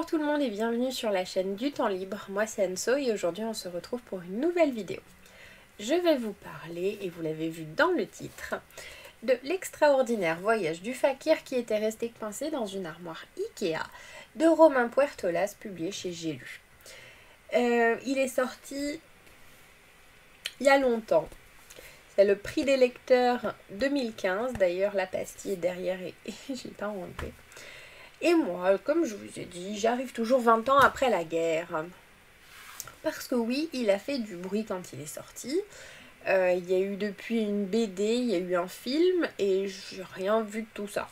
Bonjour tout le monde et bienvenue sur la chaîne du temps libre, moi c'est Anso et aujourd'hui on se retrouve pour une nouvelle vidéo. Je vais vous parler, et vous l'avez vu dans le titre, de l'extraordinaire voyage du fakir qui était resté coincé dans une armoire Ikea de Romain Puertolas publié chez J'ai lu. Il est sorti il y a longtemps. C'est le prix des lecteurs 2015, d'ailleurs la pastille est derrière et je ne l'ai pas enlevé. Et moi, comme je vous ai dit, j'arrive toujours 20 ans après la guerre. Parce que oui, il a fait du bruit quand il est sorti. Il y a eu depuis une BD, il y a eu un film et j'ai rien vu de tout ça.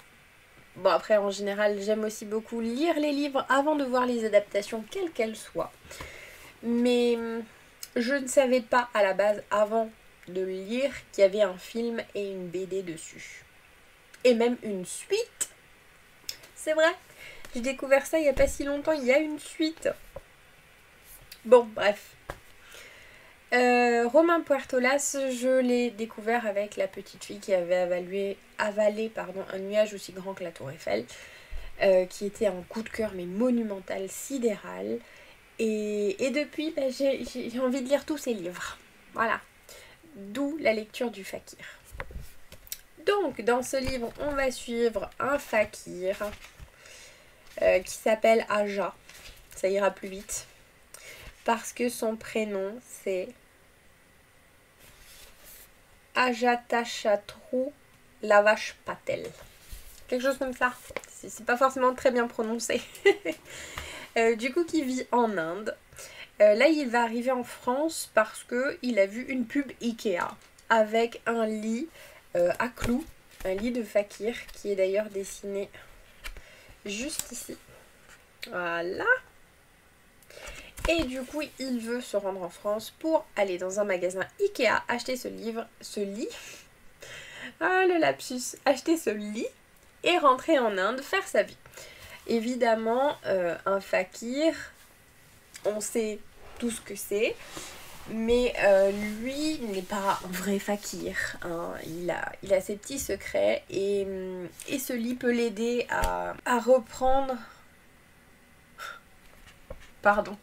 Bon après, en général, j'aime aussi beaucoup lire les livres avant de voir les adaptations, quelles qu'elles soient. Mais je ne savais pas à la base, avant de le lire, qu'il y avait un film et une BD dessus. Et même une suite. C'est vrai, j'ai découvert ça il n'y a pas si longtemps, il y a une suite. Bon, bref. Romain Puertolas, je l'ai découvert avec la petite fille qui avait avalé un nuage aussi grand que la Tour Eiffel, qui était un coup de cœur mais monumental, sidéral. Et depuis, j'ai envie de lire tous ses livres. Voilà. D'où la lecture du fakir. Donc, dans ce livre, on va suivre un fakir qui s'appelle Aja. Ça ira plus vite. Parce que son prénom, c'est Ajatashatru Lavash Patel. Quelque chose comme ça. C'est pas forcément très bien prononcé. Du coup, qui vit en Inde. Là, il va arriver en France parce qu'il a vu une pub Ikea avec un lit à clous. Un lit de fakir qui est d'ailleurs dessiné juste ici. Voilà. Et du coup, il veut se rendre en France pour aller dans un magasin Ikea, acheter ce lit. Ah, le lapsus. Acheter ce lit et rentrer en Inde, faire sa vie. Évidemment, un fakir, on sait tout ce que c'est. Mais lui n'est pas un vrai fakir. Hein. Il a ses petits secrets et ce lit peut l'aider à reprendre... Pardon.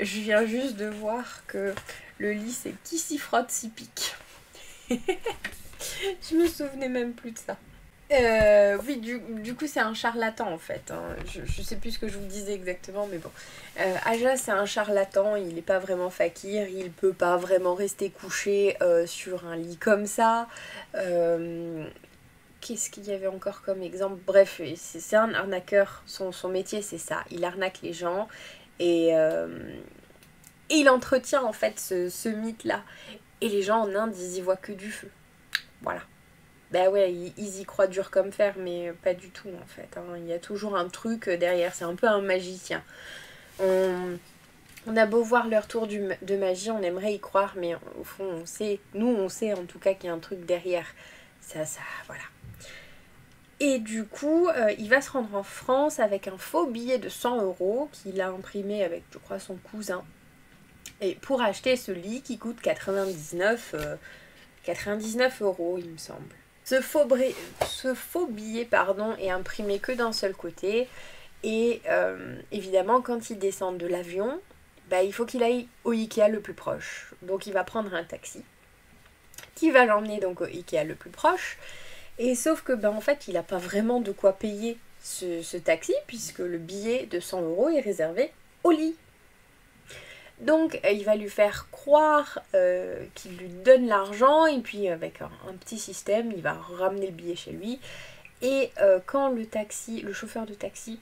Je viens juste de voir que le lit c'est qui s'y frotte s'y pique. Je me souvenais même plus de ça. Oui, du coup c'est un charlatan en fait. Hein. Je sais plus ce que je vous disais exactement, mais bon. Aja c'est un charlatan, il n'est pas vraiment fakir, il peut pas vraiment rester couché sur un lit comme ça. Qu'est-ce qu'il y avait encore comme exemple? Bref, c'est un arnaqueur, son métier c'est ça, il arnaque les gens. Et il entretient en fait ce mythe-là. Et les gens en Inde, ils y voient que du feu. Voilà. Bah ouais, ils y croient dur comme fer, mais pas du tout en fait. Hein. Il y a toujours un truc derrière, c'est un peu un magicien. On a beau voir leur tour de magie, on aimerait y croire, mais au fond, on sait en tout cas qu'il y a un truc derrière. Ça, voilà. Et du coup, il va se rendre en France avec un faux billet de 100 € qu'il a imprimé avec, je crois, son cousin. Et pour acheter ce lit qui coûte 99 €, il me semble. Ce faux billet est imprimé que d'un seul côté. Et évidemment, quand il descend de l'avion, il faut qu'il aille au Ikea le plus proche. Donc il va prendre un taxi qui va l'emmener donc au Ikea le plus proche. Et sauf que en fait il n'a pas vraiment de quoi payer ce taxi puisque le billet de 100 € est réservé au lit. Donc il va lui faire croire qu'il lui donne l'argent et puis avec un petit système il va ramener le billet chez lui. Et quand le chauffeur de taxi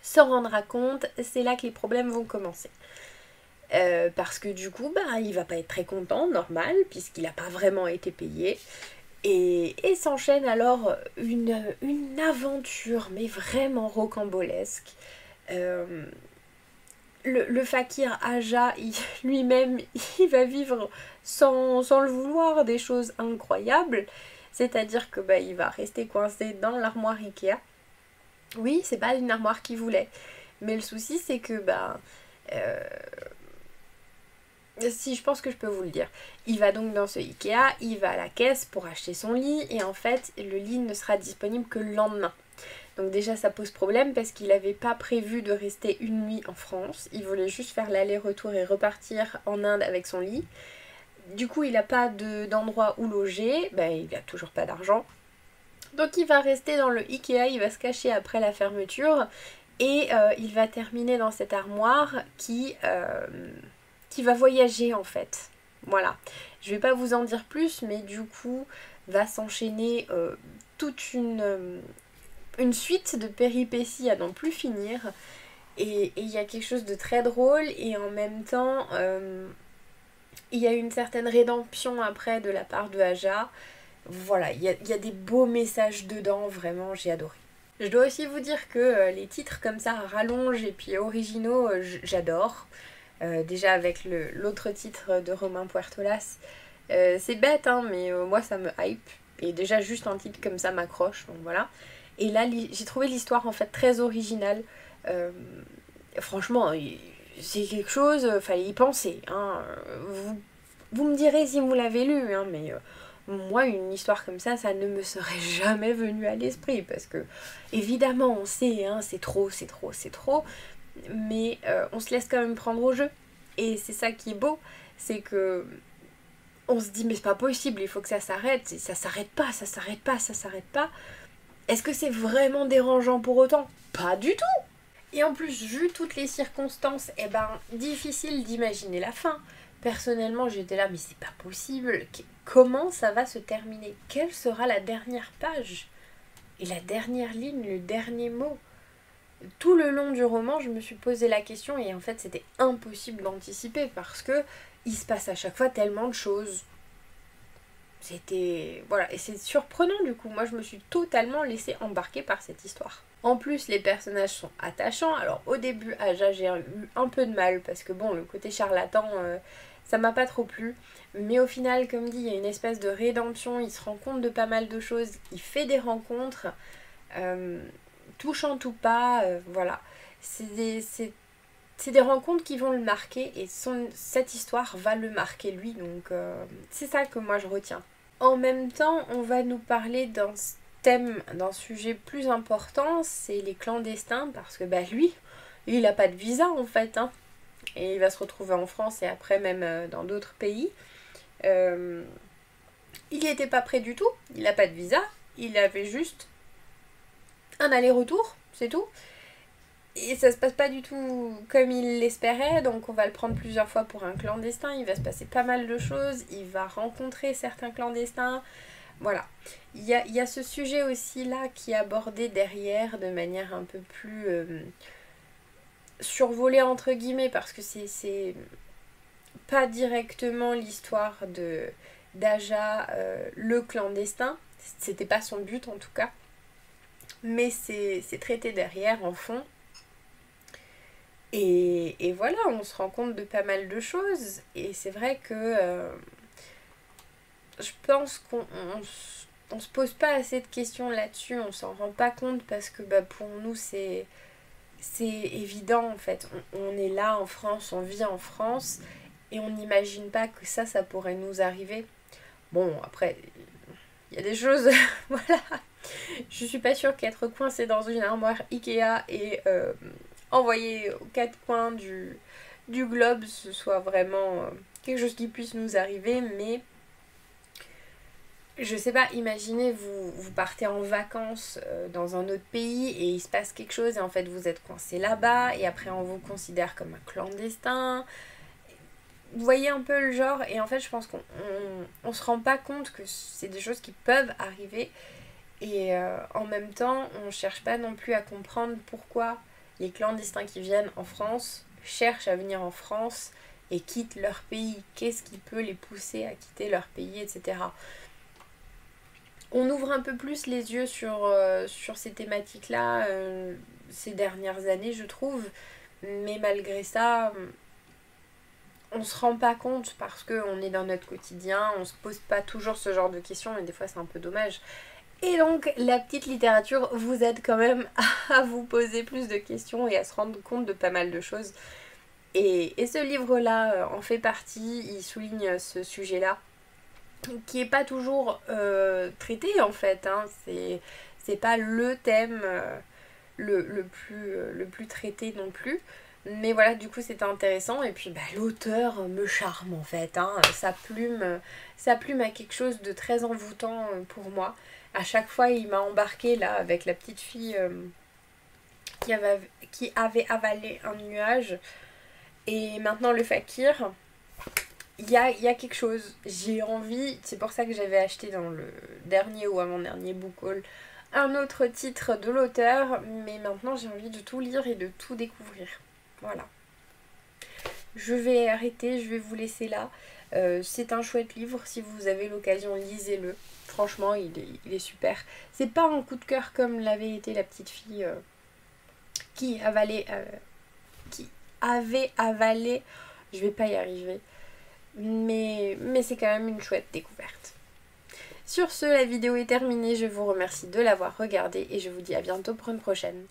s'en rendra compte, c'est là que les problèmes vont commencer. Parce que du coup il va pas être très content, normal, puisqu'il n'a pas vraiment été payé. Et s'enchaîne alors une aventure, mais vraiment rocambolesque. Le fakir Aja, lui-même, il va vivre sans le vouloir des choses incroyables. C'est-à-dire que il va rester coincé dans l'armoire Ikea. Oui, c'est pas une armoire qu'il voulait. Mais le souci, c'est que si, je pense que je peux vous le dire. Il va donc dans ce Ikea, il va à la caisse pour acheter son lit et en fait, le lit ne sera disponible que le lendemain. Donc déjà ça pose problème parce qu'il n'avait pas prévu de rester une nuit en France. Il voulait juste faire l'aller-retour et repartir en Inde avec son lit. Du coup il n'a pas d'endroit où loger, ben, il n'a toujours pas d'argent. Donc il va rester dans le Ikea, il va se cacher après la fermeture et il va terminer dans cette armoire qui va voyager en fait. Voilà. Je vais pas vous en dire plus, mais du coup va s'enchaîner toute une suite de péripéties à n'en plus finir. Et il y a quelque chose de très drôle et en même temps il y a une certaine rédemption après de la part de Aja. Voilà, il y a des beaux messages dedans, vraiment j'ai adoré. Je dois aussi vous dire que les titres comme ça, rallonge et puis originaux, j'adore. Déjà avec l'autre titre de Romain Puertolas, c'est bête hein, mais moi ça me hype. Et déjà juste un titre comme ça m'accroche, donc voilà. Et là j'ai trouvé l'histoire en fait très originale. Franchement, c'est quelque chose, fallait y penser. Hein. Vous me direz si vous l'avez lu, hein, mais moi une histoire comme ça ne me serait jamais venu à l'esprit. Parce que évidemment on sait, hein, c'est trop, mais on se laisse quand même prendre au jeu. Et c'est ça qui est beau, c'est que on se dit mais c'est pas possible, il faut que ça s'arrête. Et ça s'arrête pas. Est-ce que c'est vraiment dérangeant pour autant? Pas du tout. Et en plus, vu toutes les circonstances, difficile d'imaginer la fin. Personnellement, j'étais là, mais c'est pas possible. Comment ça va se terminer? Quelle sera la dernière page? Et la dernière ligne, le dernier mot? Tout le long du roman, je me suis posé la question et en fait, c'était impossible d'anticiper parce que il se passe à chaque fois tellement de choses. C'était... Voilà, et c'est surprenant du coup. Moi, je me suis totalement laissée embarquer par cette histoire. En plus, les personnages sont attachants. Alors, au début, Aja, j'ai eu un peu de mal parce que bon, le côté charlatan, ça m'a pas trop plu. Mais au final, comme dit, il y a une espèce de rédemption. Il se rend compte de pas mal de choses. Il fait des rencontres, touchantes ou pas, voilà. C'est des rencontres qui vont le marquer et cette histoire va le marquer lui, donc c'est ça que moi je retiens. En même temps, on va nous parler d'un thème, d'un sujet plus important, c'est les clandestins, parce que lui, il n'a pas de visa en fait, hein, et il va se retrouver en France et après même dans d'autres pays. Il n'y était pas prêt du tout, il n'a pas de visa, il avait juste un aller-retour, c'est tout. Et ça se passe pas du tout comme il l'espérait, donc on va le prendre plusieurs fois pour un clandestin, il va se passer pas mal de choses, il va rencontrer certains clandestins, voilà. Il y a ce sujet aussi là qui est abordé derrière de manière un peu plus survolée entre guillemets, parce que c'est pas directement l'histoire d'Aja, le clandestin, c'était pas son but en tout cas, mais c'est traité derrière en fond. Et voilà, on se rend compte de pas mal de choses. Et c'est vrai que je pense qu'on se pose pas assez de questions là-dessus. On s'en rend pas compte parce que pour nous c'est évident en fait. On est là en France, on vit en France. Et on n'imagine pas que ça pourrait nous arriver. Bon, après, il y a des choses... voilà. Je suis pas sûre qu'être coincée dans une armoire Ikea et... envoyé aux quatre coins du globe, ce soit vraiment quelque chose qui puisse nous arriver, mais je sais pas, imaginez vous partez en vacances dans un autre pays et il se passe quelque chose et en fait vous êtes coincé là-bas et après on vous considère comme un clandestin. Vous voyez un peu le genre, et en fait je pense qu'on se rend pas compte que c'est des choses qui peuvent arriver et en même temps on cherche pas non plus à comprendre pourquoi les clandestins qui viennent en France cherchent à venir en France et quittent leur pays. Qu'est-ce qui peut les pousser à quitter leur pays, etc. On ouvre un peu plus les yeux sur ces thématiques-là ces dernières années, je trouve. Mais malgré ça, on se rend pas compte parce qu'on est dans notre quotidien, on se pose pas toujours ce genre de questions et des fois c'est un peu dommage. Et donc la petite littérature vous aide quand même à vous poser plus de questions et à se rendre compte de pas mal de choses. Et ce livre-là en fait partie, il souligne ce sujet-là, qui est pas toujours traité en fait, hein. C'est pas le thème le plus traité non plus. Mais voilà, du coup c'était intéressant. Et puis l'auteur me charme en fait. Hein. Sa plume a quelque chose de très envoûtant pour moi. À chaque fois il m'a embarqué là avec la petite fille qui avait avalé un nuage. Et maintenant le fakir. Il y a quelque chose. J'ai envie, c'est pour ça que j'avais acheté dans le dernier ou avant-dernier book haul un autre titre de l'auteur. Mais maintenant j'ai envie de tout lire et de tout découvrir. Voilà. Je vais arrêter, je vais vous laisser là. C'est un chouette livre, si vous avez l'occasion, lisez-le. Franchement, il est super. C'est pas un coup de cœur comme l'avait été la petite fille qui avait avalé. Je vais pas y arriver. Mais c'est quand même une chouette découverte. Sur ce, la vidéo est terminée. Je vous remercie de l'avoir regardée et je vous dis à bientôt pour une prochaine.